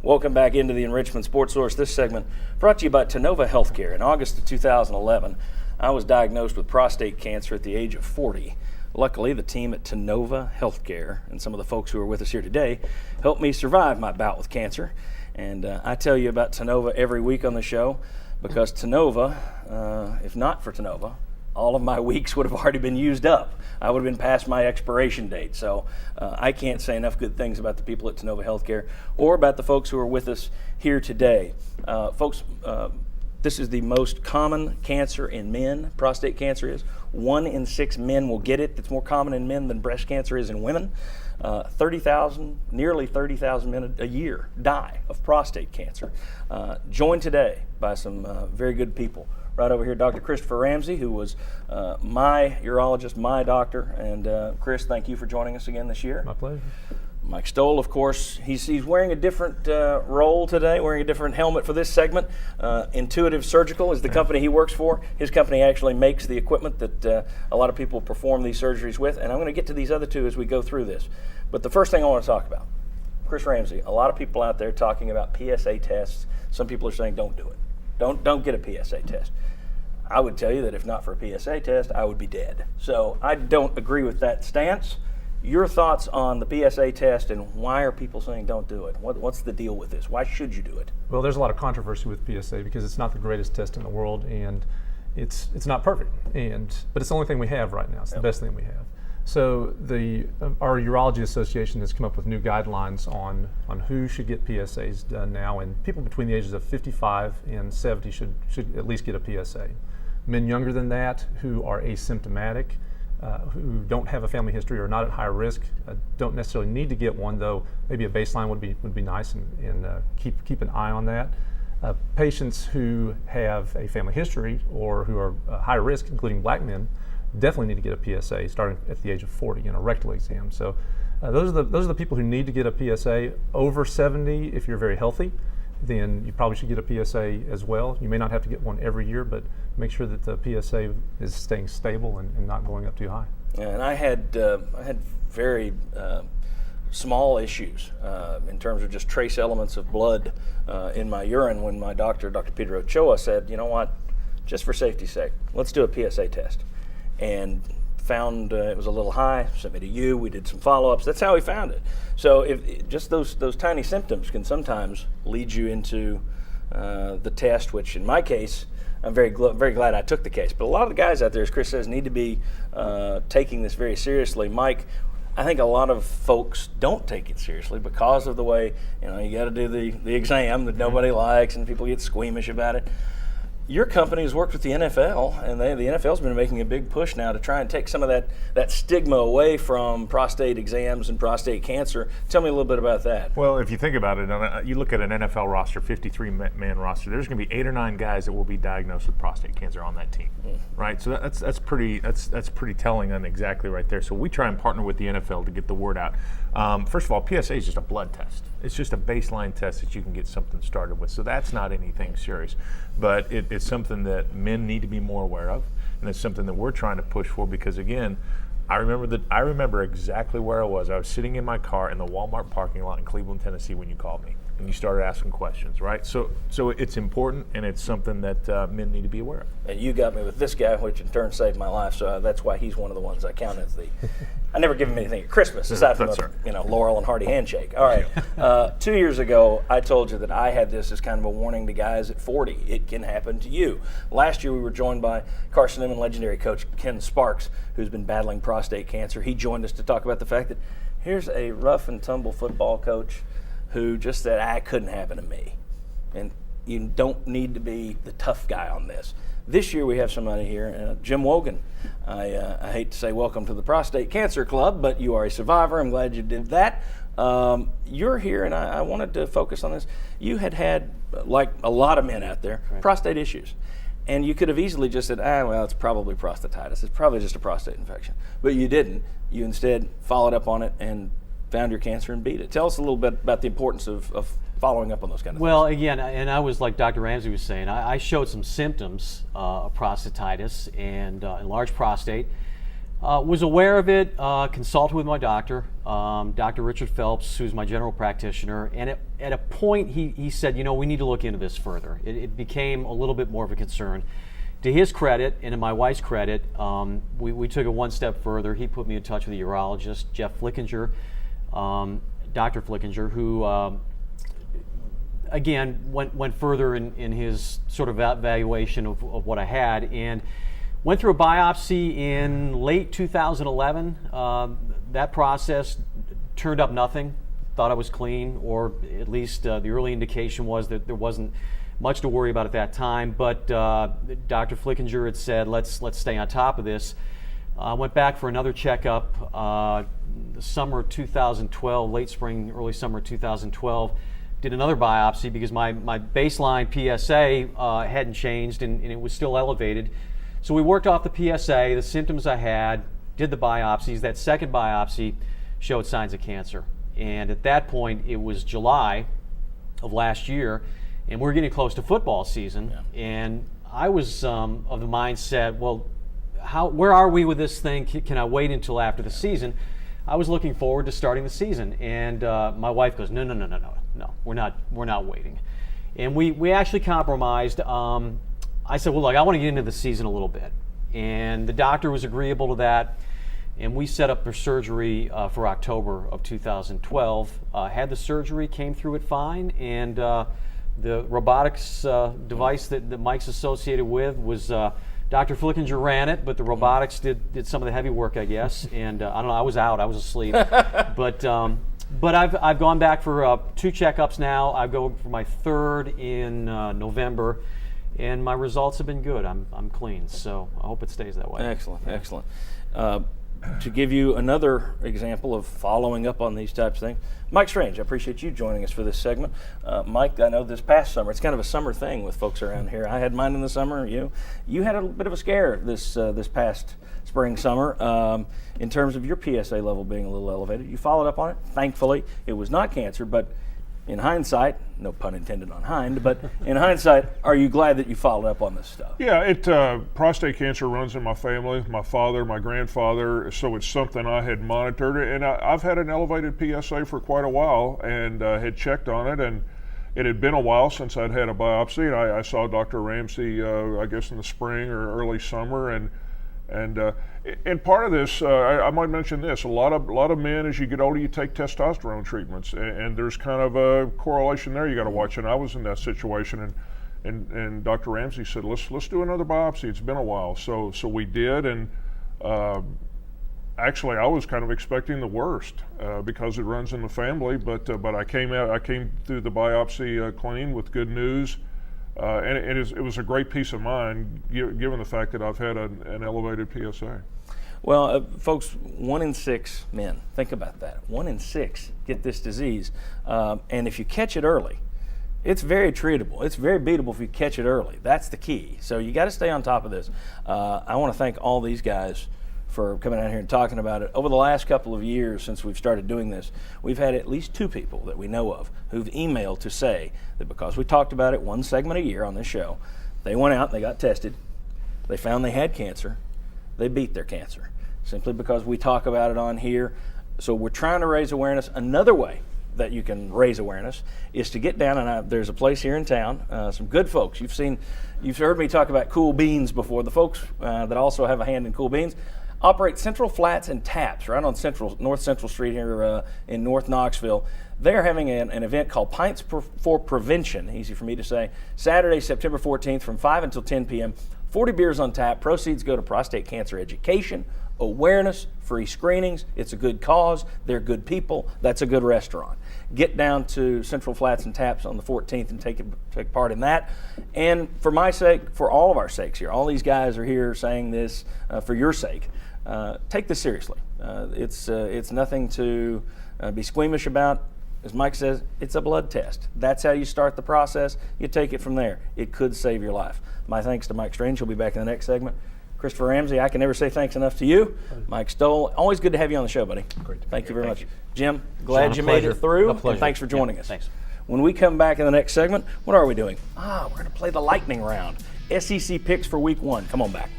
Welcome back into the Enrichment Sports Source. This segment brought to you by Tennova Healthcare. In August of 2011, I was diagnosed with prostate cancer at the age of 40. Luckily, the team at Tennova Healthcare and some of the folks who are with us here today helped me survive my bout with cancer. And I tell you about Tennova every week on the show because Tennova, if not for Tennova, all of my weeks would have already been used up. I would have been past my expiration date. So I can't say enough good things about the people at Tennova Healthcare or about the folks who are with us here today. Folks, this is the most common cancer in men, prostate cancer is. 1 in 6 men will get it. It's more common in men than breast cancer is in women. 30,000, nearly 30,000 men a year die of prostate cancer. Joined today by some very good people. Right over here, Dr. Christopher Ramsey, who was my urologist, my doctor. And Chris, thank you for joining us again this year. My pleasure. Mike Stoll, of course, he's wearing a different role today, wearing a different helmet for this segment. Intuitive Surgical is the company he works for. His company actually makes the equipment that a lot of people perform these surgeries with. And I'm going to get to these other two as we go through this. But the first thing I want to talk about, Chris Ramsey, a lot of people out there talking about PSA tests. Some people are saying don't do it. Don't get a PSA test. I would tell you that if not for a PSA test, I would be dead. So I don't agree with that stance. Your thoughts on the PSA test and why are people saying don't do it? What's the deal with this? Why should you do it? Well, there's a lot of controversy with PSA because it's not the greatest test in the world and it's not perfect. But it's the only thing we have right now. It's the best thing we have. So our Urology Association has come up with new guidelines on who should get PSAs done now, and people between the ages of 55 and 70 should at least get a PSA. Men younger than that who are asymptomatic, who don't have a family history or not at high risk, don't necessarily need to get one, though maybe a baseline would be nice and keep an eye on that. Patients who have a family history or who are high risk, including black men, definitely need to get a PSA starting at the age of 40 in a rectal exam. So those are the people who need to get a PSA. Over 70, if you're very healthy, then you probably should get a PSA as well. You may not have to get one every year, but make sure that the PSA is staying stable and not going up too high. Yeah, and I had very small issues in terms of just trace elements of blood in my urine when my doctor, Dr. Peter Ochoa, said, you know what, just for safety's sake, let's do a PSA test. And found it was a little high, sent me to you, we did some follow-ups. That's how he found it. So if just those tiny symptoms can sometimes lead you into the test, which in my case, I'm very glad I took the case. But a lot of the guys out there, as Chris says, need to be taking this very seriously. Mike, I think a lot of folks don't take it seriously because of the way, you got to do the exam that nobody likes and people get squeamish about it. Your company has worked with the NFL, and the NFL's been making a big push now to try and take some of that stigma away from prostate exams and prostate cancer. Tell me a little bit about that. Well, if you think about it, you look at an NFL roster, 53-man roster, there's going to be 8 or 9 guys that will be diagnosed with prostate cancer on that team, right? So that's pretty telling on exactly right there. So we try and partner with the NFL to get the word out. First of all, PSA is just a blood test. It's just a baseline test that you can get something started with. So that's not anything serious. But it's something that men need to be more aware of, and it's something that we're trying to push for because, again, I remember exactly where I was. I was sitting in my car in the Walmart parking lot in Cleveland, Tennessee when you called me and you started asking questions, right? So it's important, and it's something that men need to be aware of. And you got me with this guy, which in turn saved my life, so that's why he's one of the ones I count as I never give him anything at Christmas, aside from Laurel and Hardy handshake. All right, 2 years ago, I told you that I had this as kind of a warning to guys at 40. It can happen to you. Last year, we were joined by Carson Newman legendary coach Ken Sparks, who's been battling prostate cancer. He joined us to talk about the fact that here's a rough and tumble football coach who just said, it couldn't happen to me. And you don't need to be the tough guy on this. This year we have somebody here, Jim Wogan. I hate to say welcome to the Prostate Cancer Club, but you are a survivor. I'm glad you did that. You're here, and I wanted to focus on this. You had, like a lot of men out there, prostate issues. And you could have easily just said, well, it's probably prostatitis. It's probably just a prostate infection. But you didn't. You instead followed up on it and found your cancer and beat it. Tell us a little bit about the importance of following up on those kind of things. Well, again, and I was like Dr. Ramsey was saying, I showed some symptoms of prostatitis and enlarged prostate. Was aware of it, consulted with my doctor, Dr. Richard Phelps, who's my general practitioner, and at a point he said, we need to look into this further. It became a little bit more of a concern. To his credit and to my wife's credit, we took it one step further. He put me in touch with a urologist, Jeff Flickinger, Dr. Flickinger, who again went further in his sort of evaluation of what I had, and went through a biopsy in late 2011. That process turned up nothing. Thought I was clean, or at least the early indication was that there wasn't much to worry about at that time. But Dr. Flickinger had said, let's stay on top of this. Went back for another checkup the summer of 2012, late spring, early summer 2012. Did another biopsy because my baseline PSA hadn't changed and it was still elevated. So we worked off the PSA, the symptoms I had, did the biopsies. That second biopsy showed signs of cancer. And at that point, it was July of last year, and we're getting close to football season. Yeah. And I was of the mindset, well, where are we with this thing? Can I wait until after the season? I was looking forward to starting the season, and my wife goes, no, we're not waiting. And we actually compromised. I said, well, look, I want to get into the season a little bit. And the doctor was agreeable to that. And we set up for surgery for October of 2012. Had the surgery, came through it fine. And the robotics device that Mike's associated with was, Dr. Flickinger ran it, but the robotics did some of the heavy work, I guess. And I don't know, I was out, I was asleep. But I've gone back for 2 checkups now. I go for my 3rd in November. And my results have been good. I'm clean, so I hope it stays that way. Excellent, excellent. To give you another example of following up on these types of things, Mike Strange, I appreciate you joining us for this segment. Mike, I know this past summer, it's kind of a summer thing with folks around here. I had mine in the summer. You had a bit of a scare this past spring, summer, in terms of your PSA level being a little elevated. You followed up on it. Thankfully, it was not cancer, but in hindsight, no pun intended on hind, but in hindsight, are you glad that you followed up on this stuff? Yeah, prostate cancer runs in my family, my father, my grandfather, so it's something I had monitored. And I've had an elevated PSA for quite a while and had checked on it, and it had been a while since I'd had a biopsy. And I saw Dr. Ramsey, I guess in the spring or early summer, and part of this, I might mention this: a lot of men, as you get older, you take testosterone treatments, and there's kind of a correlation there you got to watch. And I was in that situation, and Dr. Ramsey said, let's do another biopsy. It's been a while, so we did, and actually I was kind of expecting the worst because it runs in the family, but I came through the biopsy clean with good news. And it was a great peace of mind, given the fact that I've had an elevated PSA. Well, folks, 1 in 6 men, think about that. 1 in 6 get this disease. And if you catch it early, it's very treatable. It's very beatable if you catch it early. That's the key. So you got to stay on top of this. I want to thank all these guys for coming out here and talking about it. Over the last couple of years since we've started doing this, we've had at least 2 people that we know of who've emailed to say that because we talked about it 1 segment a year on this show, they went out and they got tested, they found they had cancer, they beat their cancer, simply because we talk about it on here. So we're trying to raise awareness. Another way that you can raise awareness is to get down, and there's a place here in town, some good folks. You've heard me talk about Cool Beans before. The folks that also have a hand in Cool Beans operate Central Flats and Taps right on North Central Street here in North Knoxville. They're having an event called Pints for Prevention, easy for me to say, Saturday, September 14th from 5 until 10 p.m. 40 beers on tap. Proceeds go to prostate cancer education, awareness, free screenings. It's a good cause. They're good people. That's a good restaurant. Get down to Central Flats and Taps on the 14th and take part in that. And for my sake, for all of our sakes here, all these guys are here saying this for your sake. Take this seriously. It's nothing to be squeamish about. As Mike says, it's a blood test. That's how you start the process. You take it from there. It could save your life. My thanks to Mike Strange. He'll be back in the next segment. Christopher Ramsey, I can never say thanks enough to you. Mike Stoll, always good to have you on the show, buddy. Great. Thank you very much. Jim, glad Sean, you a made pleasure. it through. A pleasure. And thanks for joining us. Thanks. When we come back in the next segment, what are we doing? We're going to play the lightning round. SEC picks for week 1. Come on back.